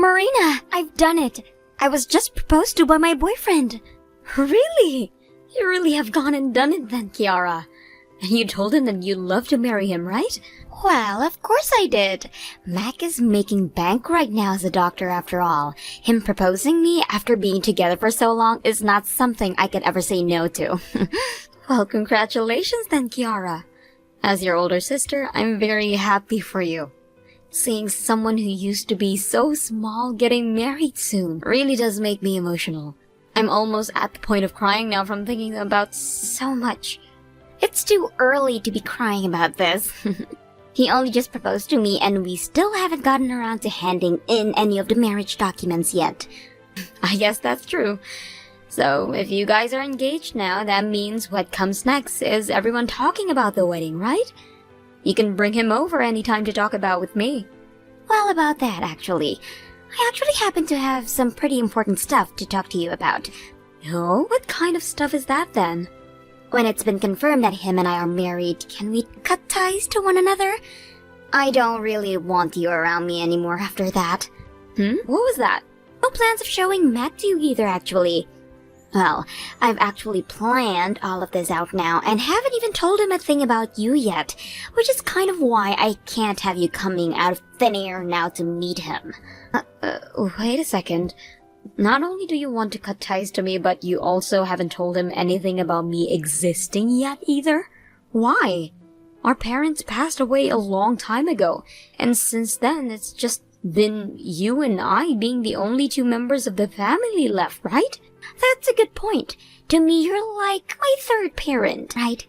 Marina, I've done it. I was just proposed to by my boyfriend. Really? You really have gone and done it then, Kiara. And you told him that you'd love to marry him, right? Well, of course I did. Mac is making bank right now as a doctor after all. Him proposing me after being together for so long is not something I could ever say no to. Well, congratulations then, Kiara. As your older sister, I'm very happy for you. Seeing someone who used to be so small getting married soon really does make me emotional. I'm almost at the point of crying now from thinking about so much. It's too early to be crying about this. He only just proposed to me and we still haven't gotten around to handing in any of the marriage documents yet. I guess that's true. So, if you guys are engaged now, that means what comes next is everyone talking about the wedding, right? You can bring him over anytime to talk about with me. Well, about that, actually. I actually happen to have some pretty important stuff to talk to you about. Oh, what kind of stuff is that then? When it's been confirmed that him and I are married, can we cut ties to one another? I don't really want you around me anymore after that. What was that? No plans of showing Matt to you either, actually. Well, I've actually planned all of this out now and haven't even told him a thing about you yet, which is kind of why I can't have you coming out of thin air now to meet him. Wait a second. Not only do you want to cut ties to me, but you also haven't told him anything about me existing yet either? Why? Our parents passed away a long time ago, and since then it's just been you and I being the only two members of the family left, right? That's a good point. To me, you're like my third parent, right?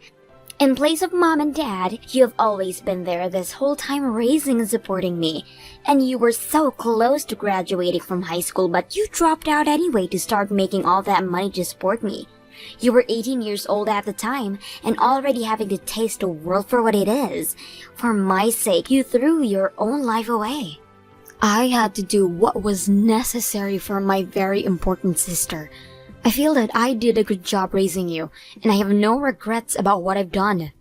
In place of mom and dad, you have always been there this whole time raising and supporting me. And you were so close to graduating from high school, but you dropped out anyway to start making all that money to support me. You were 18 years old at the time, and already having to taste the world for what it is. For my sake, you threw your own life away. I had to do what was necessary for my very important sister. I feel that I did a good job raising you, and I have no regrets about what I've done.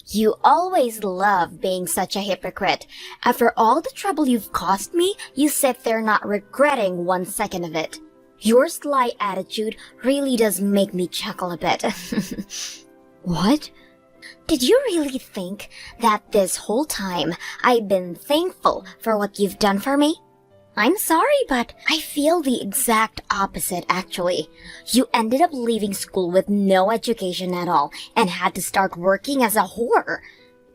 You always love being such a hypocrite. After all the trouble you've caused me, you sit there not regretting 1 second of it. Your sly attitude really does make me chuckle a bit. What? Did you really think that this whole time I've been thankful for what you've done for me? I'm sorry, but I feel the exact opposite, actually. You ended up leaving school with no education at all and had to start working as a whore.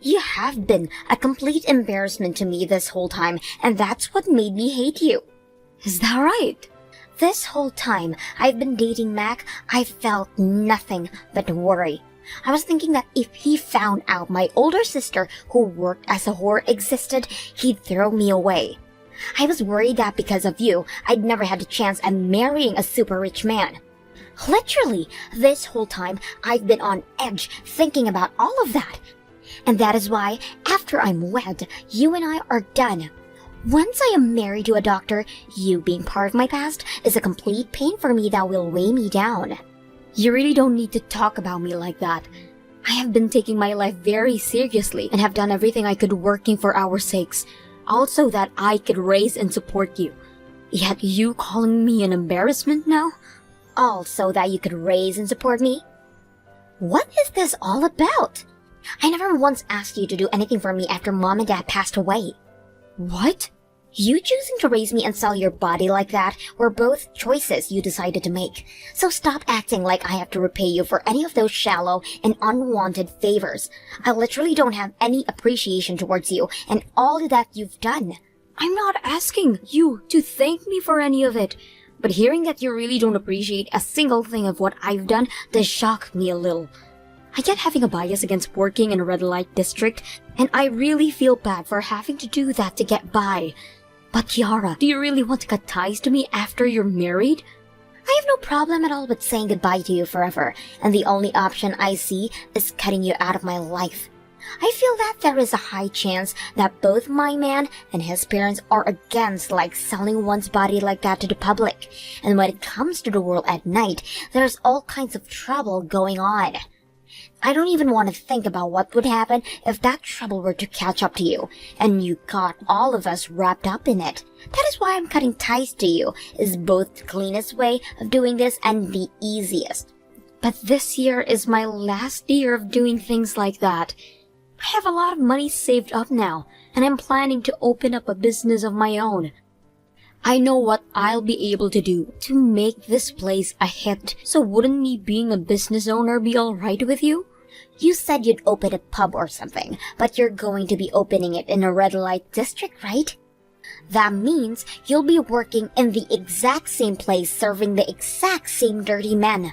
You have been a complete embarrassment to me this whole time, and that's what made me hate you. Is that right? This whole time I've been dating Mac, I felt nothing but worry. I was thinking that if he found out my older sister who worked as a whore existed, he'd throw me away. I was worried that because of you, I'd never had a chance at marrying a super rich man. Literally, this whole time, I've been on edge thinking about all of that. And that is why, after I'm wed, you and I are done. Once I am married to a doctor, you being part of my past is a complete pain for me that will weigh me down. You really don't need to talk about me like that. I have been taking my life very seriously and have done everything I could working for our sakes. Also that I could raise and support you. Yet you calling me an embarrassment now? All so that you could raise and support me? What is this all about? I never once asked you to do anything for me after mom and dad passed away. What? You choosing to raise me and sell your body like that were both choices you decided to make. So stop acting like I have to repay you for any of those shallow and unwanted favors. I literally don't have any appreciation towards you and all that you've done. I'm not asking you to thank me for any of it, but hearing that you really don't appreciate a single thing of what I've done does shock me a little. I get having a bias against working in a red light district, and I really feel bad for having to do that to get by. But Kiara, do you really want to cut ties to me after you're married? I have no problem at all with saying goodbye to you forever, and the only option I see is cutting you out of my life. I feel that there is a high chance that both my man and his parents are against selling one's body like that to the public, and when it comes to the world at night, there's all kinds of trouble going on. I don't even want to think about what would happen if that trouble were to catch up to you, and you got all of us wrapped up in it. That is why I'm cutting ties to you, is both the cleanest way of doing this and the easiest. But this year is my last year of doing things like that. I have a lot of money saved up now, and I'm planning to open up a business of my own. I know what I'll be able to do to make this place a hit, so wouldn't me being a business owner be alright with you? You said you'd open a pub or something, but you're going to be opening it in a red light district, right? That means you'll be working in the exact same place serving the exact same dirty men.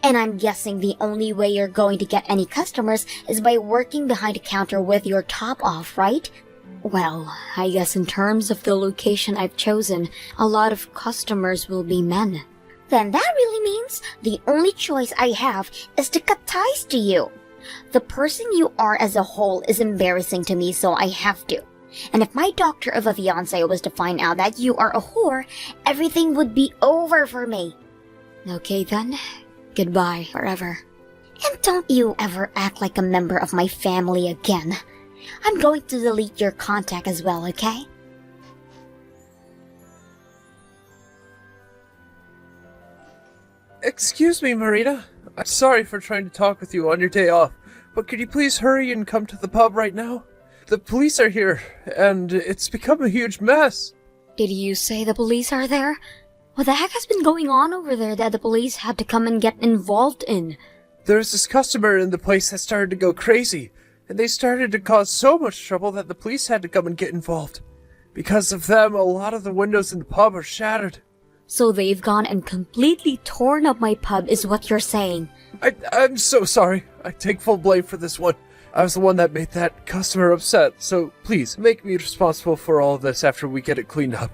And I'm guessing the only way you're going to get any customers is by working behind a counter with your top off, right? Well, I guess in terms of the location I've chosen, a lot of customers will be men. Then that really means the only choice I have is to cut ties to you. The person you are as a whole is embarrassing to me, so I have to. And if my doctor of a fiancé was to find out that you are a whore, everything would be over for me. Okay then, goodbye forever. And don't you ever act like a member of my family again. I'm going to delete your contact as well, okay? Excuse me, Marina. I'm sorry for trying to talk with you on your day off, but could you please hurry and come to the pub right now? The police are here, and it's become a huge mess. Did you say the police are there? What the heck has been going on over there that the police had to come and get involved in? There's this customer in the place that started to go crazy, and they started to cause so much trouble that the police had to come and get involved. Because of them, a lot of the windows in the pub are shattered. So they've gone and completely torn up my pub is what you're saying. I'm so sorry. I take full blame for this one. I was the one that made that customer upset, so please make me responsible for all of this after we get it cleaned up.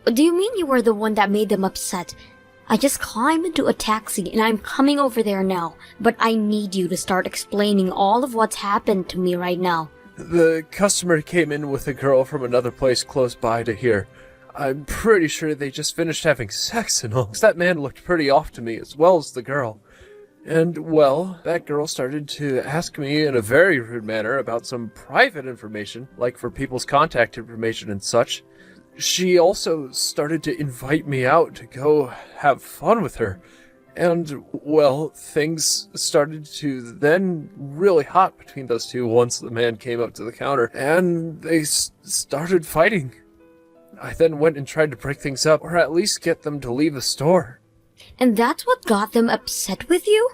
Do you mean you were the one that made them upset? I just climbed into a taxi and I'm coming over there now, but I need you to start explaining all of what's happened to me right now. The customer came in with a girl from another place close by to here. I'm pretty sure they just finished having sex and all. That man looked pretty off to me, as well as the girl. And, well, that girl started to ask me in a very rude manner about some private information, like for people's contact information and such. She also started to invite me out to go have fun with her. And, well, things started to then really hot between those two once the man came up to the counter, and they started fighting. I then went and tried to break things up, or at least get them to leave the store. And that's what got them upset with you?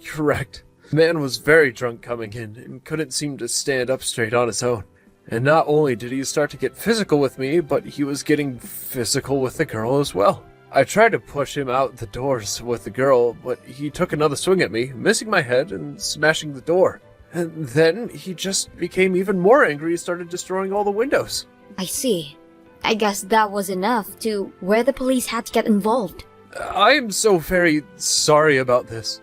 Correct. The man was very drunk coming in, and couldn't seem to stand up straight on his own. And not only did he start to get physical with me, but he was getting physical with the girl as well. I tried to push him out the doors with the girl, but he took another swing at me, missing my head and smashing the door. And then he just became even more angry and started destroying all the windows. I see. I guess that was enough to where the police had to get involved. I am so very sorry about this.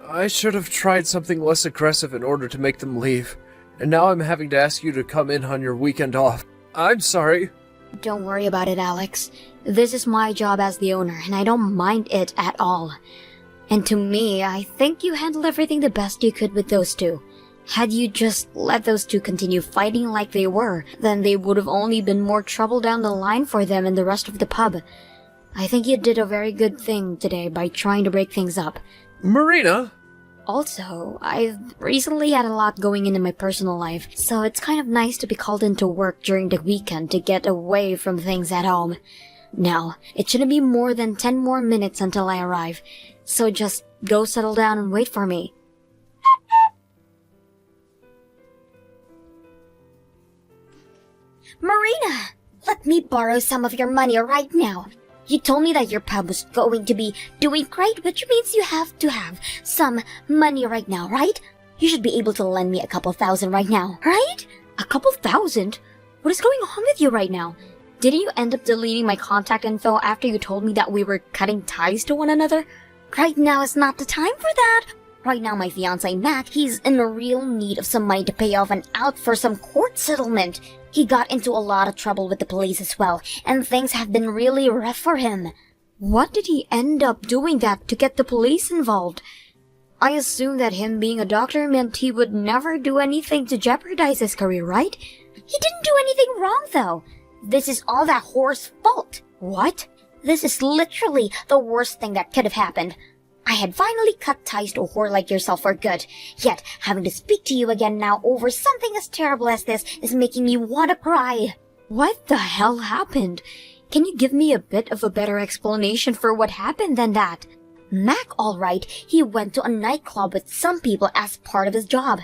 I should have tried something less aggressive in order to make them leave. And now I'm having to ask you to come in on your weekend off. I'm sorry. Don't worry about it, Alex. This is my job as the owner, and I don't mind it at all. And to me, I think you handled everything the best you could with those two. Had you just let those two continue fighting like they were, then they would have only been more trouble down the line for them and the rest of the pub. I think you did a very good thing today by trying to break things up. Marina! Also, I've recently had a lot going in my personal life, so it's kind of nice to be called into work during the weekend to get away from things at home. Now, it shouldn't be more than 10 more minutes until I arrive, so just go settle down and wait for me. Marina! Let me borrow some of your money right now. You told me that your pub was going to be doing great, which means you have to have some money right now, right? You should be able to lend me a couple thousand right now, right? A couple thousand? What is going on with you right now? Didn't you end up deleting my contact info after you told me that we were cutting ties to one another? Right now is not the time for that. Right now, my fiancé Mac, he's in real need of some money to pay off and out for some court settlement. He got into a lot of trouble with the police as well, and things have been really rough for him. What did he end up doing that to get the police involved? I assumed that him being a doctor meant he would never do anything to jeopardize his career, right? He didn't do anything wrong, though. This is all that whore's fault. What? This is literally the worst thing that could have happened. I had finally cut ties to a whore like yourself for good, yet having to speak to you again now over something as terrible as this is making me want to cry. What the hell happened? Can you give me a bit of a better explanation for what happened than that? Mac, alright, he went to a nightclub with some people as part of his job.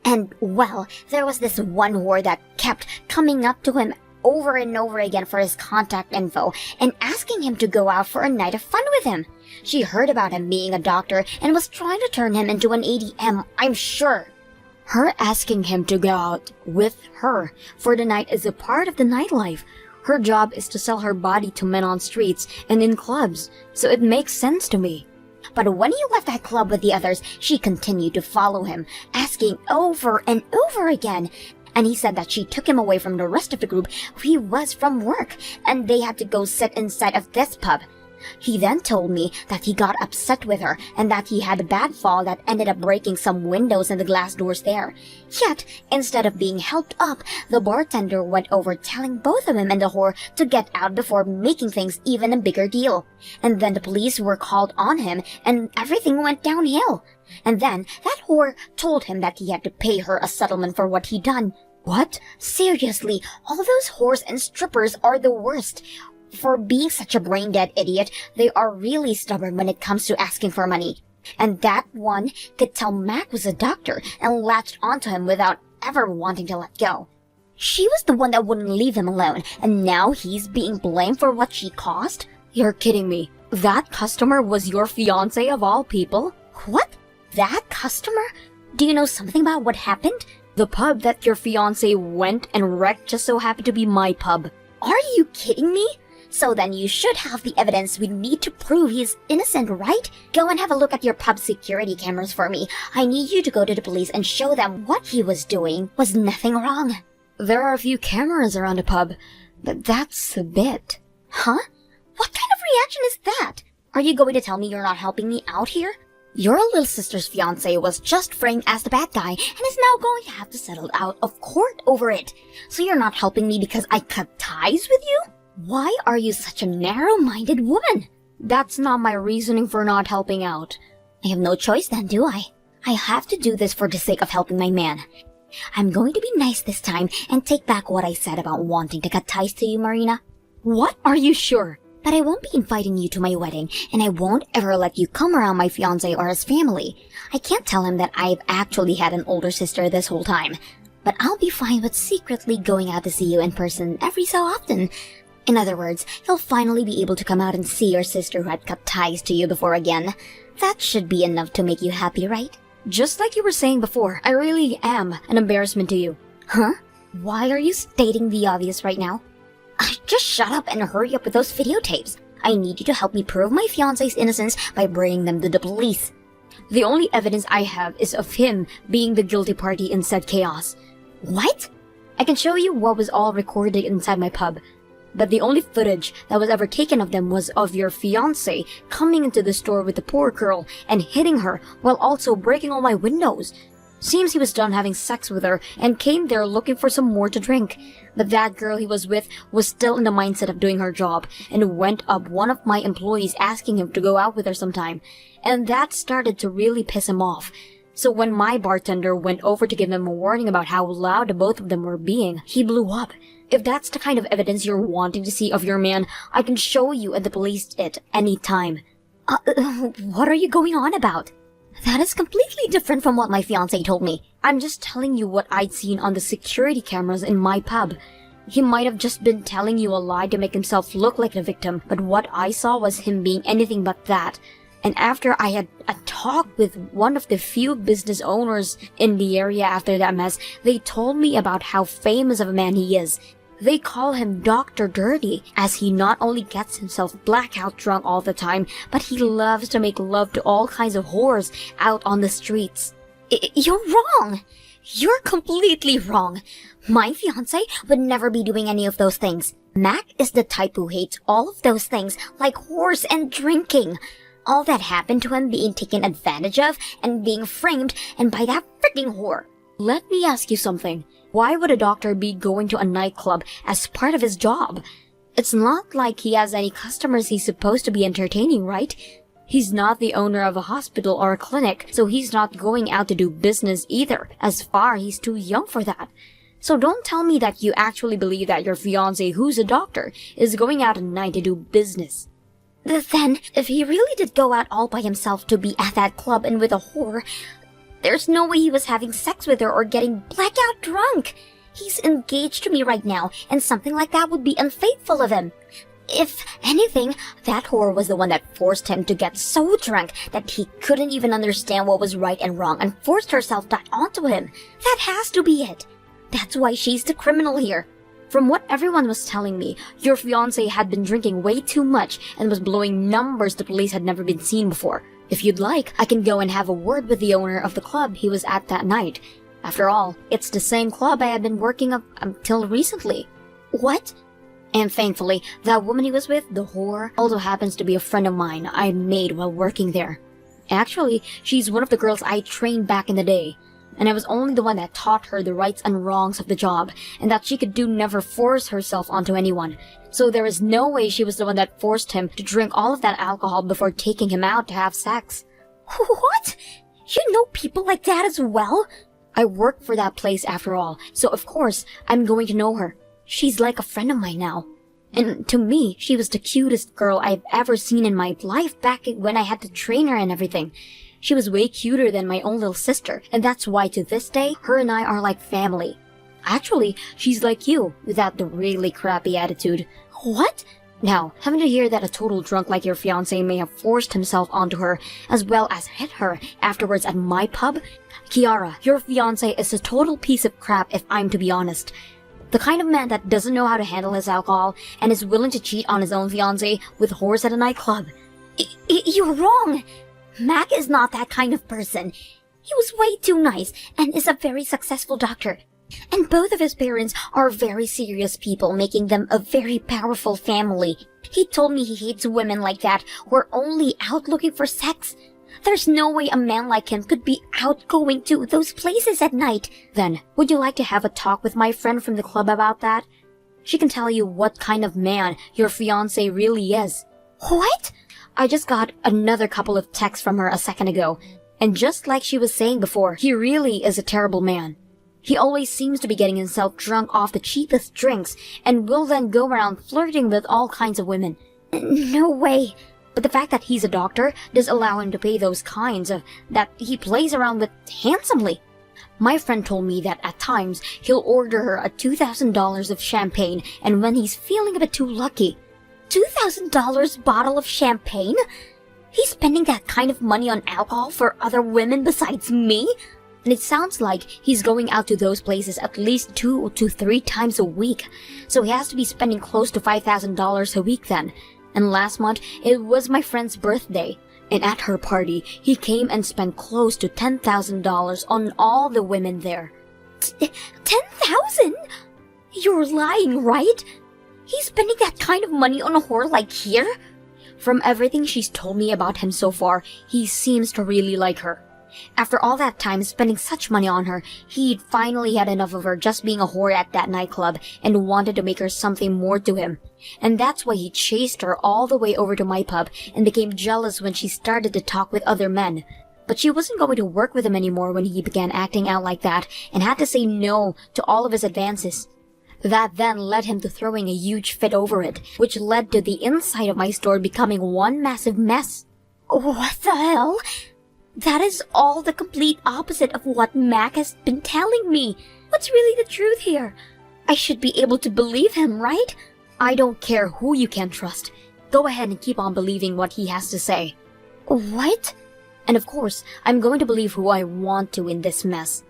And, well, there was this one whore that kept coming up to him over and over again for his contact info and asking him to go out for a night of fun with him. She heard about him being a doctor and was trying to turn him into an ADM, I'm sure. Her asking him to go out with her for the night is a part of the nightlife. Her job is to sell her body to men on streets and in clubs, so it makes sense to me. But when he left that club with the others, she continued to follow him, asking over and over again. And he said that she took him away from the rest of the group he was from work, and they had to go sit inside of this pub. He then told me that he got upset with her and that he had a bad fall that ended up breaking some windows in the glass doors there. Yet, instead of being helped up, the bartender went over telling both of him and the whore to get out before making things even a bigger deal. And then the police were called on him and everything went downhill. And then that whore told him that he had to pay her a settlement for what he'd done. What? Seriously, all those whores and strippers are the worst. For being such a brain-dead idiot, they are really stubborn when it comes to asking for money. And that one could tell Mac was a doctor and latched onto him without ever wanting to let go. She was the one that wouldn't leave him alone, and now he's being blamed for what she caused? You're kidding me. That customer was your fiancé of all people? What? That customer? Do you know something about what happened? The pub that your fiancé went and wrecked just so happened to be my pub. Are you kidding me? So then you should have the evidence we need to prove he's innocent, right? Go and have a look at your pub security cameras for me. I need you to go to the police and show them what he was doing was nothing wrong. There are a few cameras around the pub, but that's a bit. Huh? What kind of reaction is that? Are you going to tell me you're not helping me out here? Your little sister's fiancé was just framed as the bad guy and is now going to have to settle out of court over it. So you're not helping me because I cut ties with you? Why are you such a narrow-minded woman? That's not my reasoning for not helping out. I have no choice then, do I? I have to do this for the sake of helping my man. I'm going to be nice this time and take back what I said about wanting to cut ties to you, Marina. What? Are you sure? But I won't be inviting you to my wedding, and I won't ever let you come around my fiancé or his family. I can't tell him that I've actually had an older sister this whole time. But I'll be fine with secretly going out to see you in person every so often. In other words, he'll finally be able to come out and see your sister who had cut ties to you before again. That should be enough to make you happy, right? Just like you were saying before, I really am an embarrassment to you. Huh? Why are you stating the obvious right now? Just shut up and hurry up with those videotapes. I need you to help me prove my fiancé's innocence by bringing them to the police. The only evidence I have is of him being the guilty party in said chaos. What? I can show you what was all recorded inside my pub. But the only footage that was ever taken of them was of your fiancé coming into the store with the poor girl and hitting her while also breaking all my windows. Seems he was done having sex with her and came there looking for some more to drink. But that girl he was with was still in the mindset of doing her job and went up one of my employees asking him to go out with her sometime. And that started to really piss him off. So when my bartender went over to give him a warning about how loud the both of them were being, he blew up. If that's the kind of evidence you're wanting to see of your man, I can show you at the police it any time. What are you going on about? That is completely different from what my fiancé told me. I'm just telling you what I'd seen on the security cameras in my pub. He might have just been telling you a lie to make himself look like the victim, but what I saw was him being anything but that. And after I had a talk with one of the few business owners in the area after that mess, they told me about how famous of a man he is. They call him Dr. Dirty, as he not only gets himself blackout drunk all the time, but he loves to make love to all kinds of whores out on the streets. You're wrong! You're completely wrong! My fiancé would never be doing any of those things. Mac is the type who hates all of those things, like whores and drinking. All that happened to him being taken advantage of and being framed and by that freaking whore. Let me ask you something. Why would a doctor be going to a nightclub as part of his job? It's not like he has any customers he's supposed to be entertaining, right? He's not the owner of a hospital or a clinic, so he's not going out to do business either. As far, he's too young for that. So don't tell me that you actually believe that your fiancé, who's a doctor, is going out at night to do business. Then, if he really did go out all by himself to be at that club and with a whore, there's no way he was having sex with her or getting blackout drunk. He's engaged to me right now, and something like that would be unfaithful of him. If anything, that whore was the one that forced him to get so drunk that he couldn't even understand what was right and wrong and forced herself back onto him. That has to be it. That's why she's the criminal here. From what everyone was telling me, your fiancé had been drinking way too much and was blowing numbers the police had never been seen before. If you'd like, I can go and have a word with the owner of the club he was at that night. After all, it's the same club I had been working up until recently. What? And thankfully, that woman he was with, the whore, also happens to be a friend of mine I made while working there. Actually, she's one of the girls I trained back in the day, and I was only the one that taught her the rights and wrongs of the job, and that she could never force herself onto anyone. So there is no way she was the one that forced him to drink all of that alcohol before taking him out to have sex. What? You know people like that as well? I work for that place after all, so of course I'm going to know her. She's like a friend of mine now. And to me, she was the cutest girl I've ever seen in my life back when I had to train her and everything. She was way cuter than my own little sister, and that's why to this day, her and I are like family. Actually, she's like you, without the really crappy attitude. What? Now, having to hear that a total drunk like your fiancé may have forced himself onto her, as well as hit her afterwards at my pub? Kiara, your fiancé is a total piece of crap if I'm to be honest. The kind of man that doesn't know how to handle his alcohol and is willing to cheat on his own fiancé with whores at a nightclub. You're wrong! Mac is not that kind of person. He was way too nice and is a very successful doctor. And both of his parents are very serious people, making them a very powerful family. He told me he hates women like that who are only out looking for sex. There's no way a man like him could be out going to those places at night. Then, would you like to have a talk with my friend from the club about that? She can tell you what kind of man your fiancé really is. What? I just got another couple of texts from her a second ago, and just like she was saying before, he really is a terrible man. He always seems to be getting himself drunk off the cheapest drinks, and will then go around flirting with all kinds of women. No way. But the fact that he's a doctor does allow him to pay those kinds that he plays around with handsomely. My friend told me that at times he'll order her a $2,000 of champagne, and when he's feeling a bit too lucky, $2,000 bottle of champagne? He's spending that kind of money on alcohol for other women besides me? And it sounds like he's going out to those places at least 2 to 3 times a week, so he has to be spending close to $5,000 a week then. And last month, it was my friend's birthday, and at her party, he came and spent close to $10,000 on all the women there. 10,000? You're lying, right? He's spending that kind of money on a whore like here? From everything she's told me about him so far, he seems to really like her. After all that time spending such money on her, he'd finally had enough of her just being a whore at that nightclub and wanted to make her something more to him. And that's why he chased her all the way over to my pub and became jealous when she started to talk with other men. But she wasn't going to work with him anymore when he began acting out like that and had to say no to all of his advances. That then led him to throwing a huge fit over it, which led to the inside of my store becoming one massive mess. What the hell? That is all the complete opposite of what Mac has been telling me. What's really the truth here? I should be able to believe him, right? I don't care who you can trust. Go ahead and keep on believing what he has to say. What? And of course, I'm going to believe who I want to in this mess.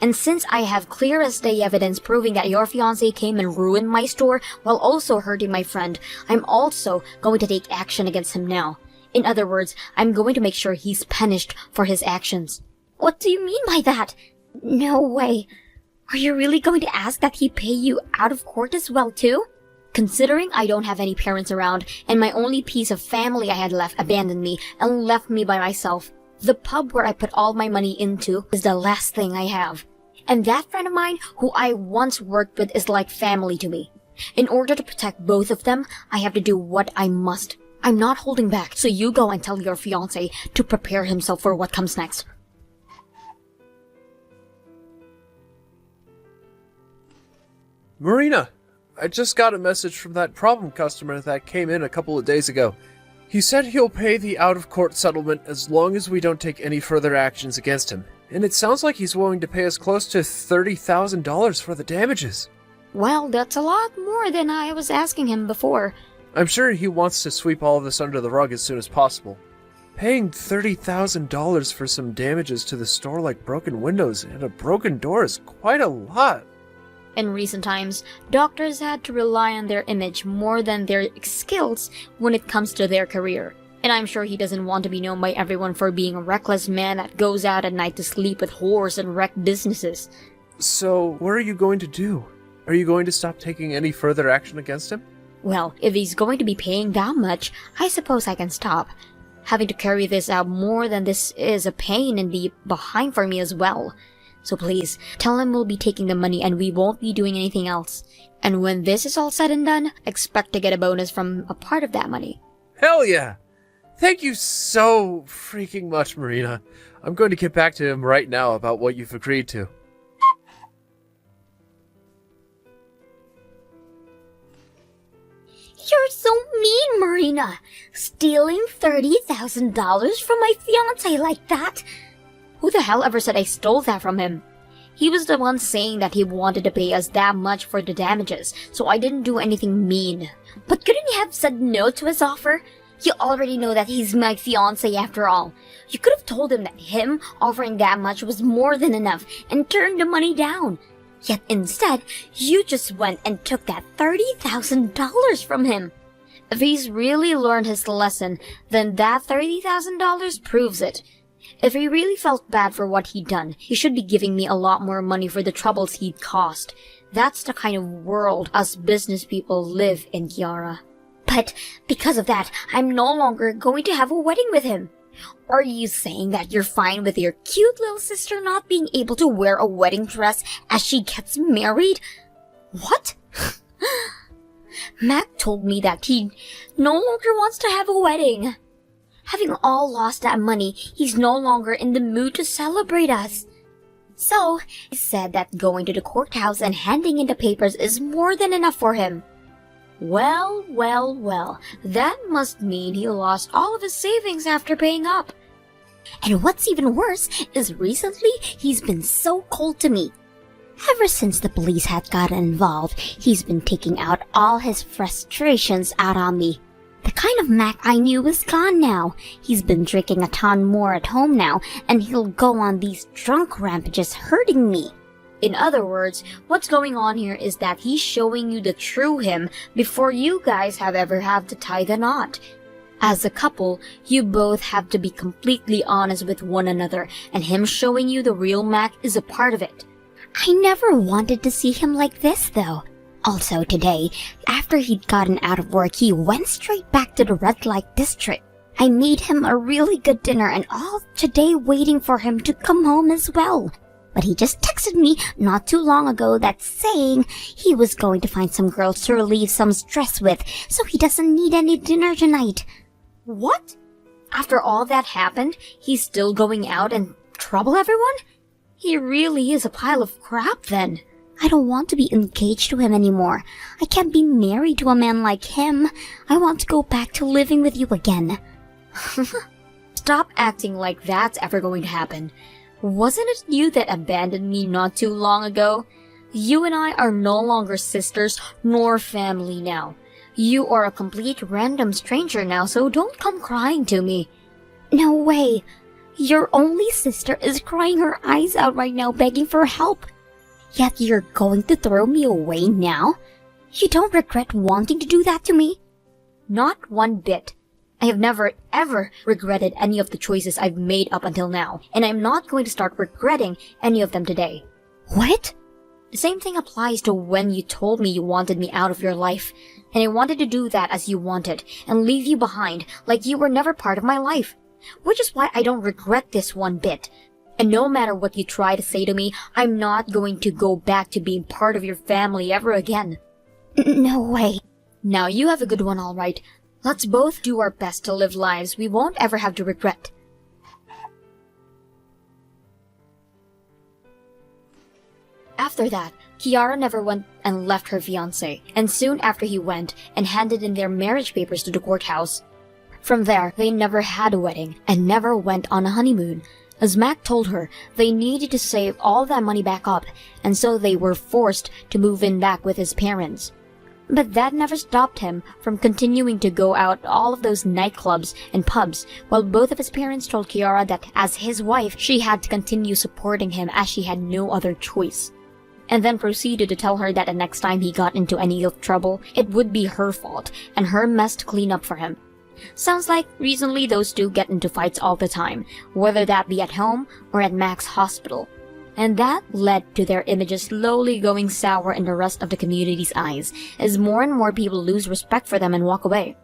And since I have clear as day evidence proving that your fiancé came and ruined my store while also hurting my friend, I'm also going to take action against him now. In other words, I'm going to make sure he's punished for his actions. What do you mean by that? No way. Are you really going to ask that he pay you out of court as well, too? Considering I don't have any parents around, and my only piece of family I had left abandoned me and left me by myself, the pub where I put all my money into is the last thing I have. And that friend of mine, who I once worked with, is like family to me. In order to protect both of them, I have to do what I must. I'm not holding back, so you go and tell your fiancé to prepare himself for what comes next. Marina, I just got a message from that problem customer that came in a couple of days ago. He said he'll pay the out-of-court settlement as long as we don't take any further actions against him. And it sounds like he's willing to pay us close to $30,000 for the damages. Well, that's a lot more than I was asking him before. I'm sure he wants to sweep all of this under the rug as soon as possible. Paying $30,000 for some damages to the store like broken windows and a broken door is quite a lot. In recent times, doctors had to rely on their image more than their skills when it comes to their career. And I'm sure he doesn't want to be known by everyone for being a reckless man that goes out at night to sleep with whores and wreck businesses. So, what are you going to do? Are you going to stop taking any further action against him? Well, if he's going to be paying that much, I suppose I can stop. Having to carry this out more than this is a pain in the behind for me as well. So please, tell him we'll be taking the money and we won't be doing anything else. And when this is all said and done, expect to get a bonus from a part of that money. Hell yeah! Thank you so freaking much, Marina. I'm going to get back to him right now about what you've agreed to. You're so mean, Marina! Stealing $30,000 from my fiancé like that! Who the hell ever said I stole that from him? He was the one saying that he wanted to pay us that much for the damages, so I didn't do anything mean. But couldn't you have said no to his offer? You already know that he's my fiancé after all. You could have told him that him offering that much was more than enough and turned the money down. Yet instead, you just went and took that $30,000 from him. If he's really learned his lesson, then that $30,000 proves it. If he really felt bad for what he'd done, he should be giving me a lot more money for the troubles he'd caused. That's the kind of world us business people live in, Kiara. But because of that, I'm no longer going to have a wedding with him. Are you saying that you're fine with your cute little sister not being able to wear a wedding dress as she gets married? What? Mac told me that he no longer wants to have a wedding. Having all lost that money, he's no longer in the mood to celebrate us. So, he said that going to the courthouse and handing in the papers is more than enough for him. Well, well, well, that must mean he lost all of his savings after paying up. And what's even worse is recently he's been so cold to me. Ever since the police had gotten involved, he's been taking out all his frustrations out on me. The kind of Mac I knew is gone now. He's been drinking a ton more at home now, and he'll go on these drunk rampages hurting me. In other words, what's going on here is that he's showing you the true him before you guys have ever had to tie the knot. As a couple, you both have to be completely honest with one another, and him showing you the real Mac is a part of it. I never wanted to see him like this, though. Also today, after he'd gotten out of work, he went straight back to the red light district. I made him a really good dinner and all today waiting for him to come home as well. But he just texted me not too long ago that saying he was going to find some girls to relieve some stress with, so he doesn't need any dinner tonight. What? After all that happened, he's still going out and trouble everyone? He really is a pile of crap then. I don't want to be engaged to him anymore. I can't be married to a man like him. I want to go back to living with you again. Stop acting like that's ever going to happen. Wasn't it you that abandoned me not too long ago? You and I are no longer sisters nor family now. You are a complete random stranger now, so don't come crying to me. No way. Your only sister is crying her eyes out right now begging for help. Yet you're going to throw me away now? You don't regret wanting to do that to me? Not one bit. I have never, ever regretted any of the choices I've made up until now, and I'm not going to start regretting any of them today. What? The same thing applies to when you told me you wanted me out of your life, and I wanted to do that as you wanted, and leave you behind like you were never part of my life. Which is why I don't regret this one bit. And no matter what you try to say to me, I'm not going to go back to being part of your family ever again. No way. Now you have a good one, all right. Let's both do our best to live lives we won't ever have to regret. After that, Kiara never went and left her fiancé, and soon after he went and handed in their marriage papers to the courthouse. From there, they never had a wedding and never went on a honeymoon. As Mac told her, they needed to save all that money back up, and so they were forced to move in back with his parents. But that never stopped him from continuing to go out all of those nightclubs and pubs, while both of his parents told Kiara that as his wife, she had to continue supporting him as she had no other choice. And then proceeded to tell her that the next time he got into any trouble, it would be her fault and her mess to clean up for him. Sounds like recently those two get into fights all the time, whether that be at home or at Mac's hospital. And that led to their images slowly going sour in the rest of the community's eyes, as more and more people lose respect for them and walk away.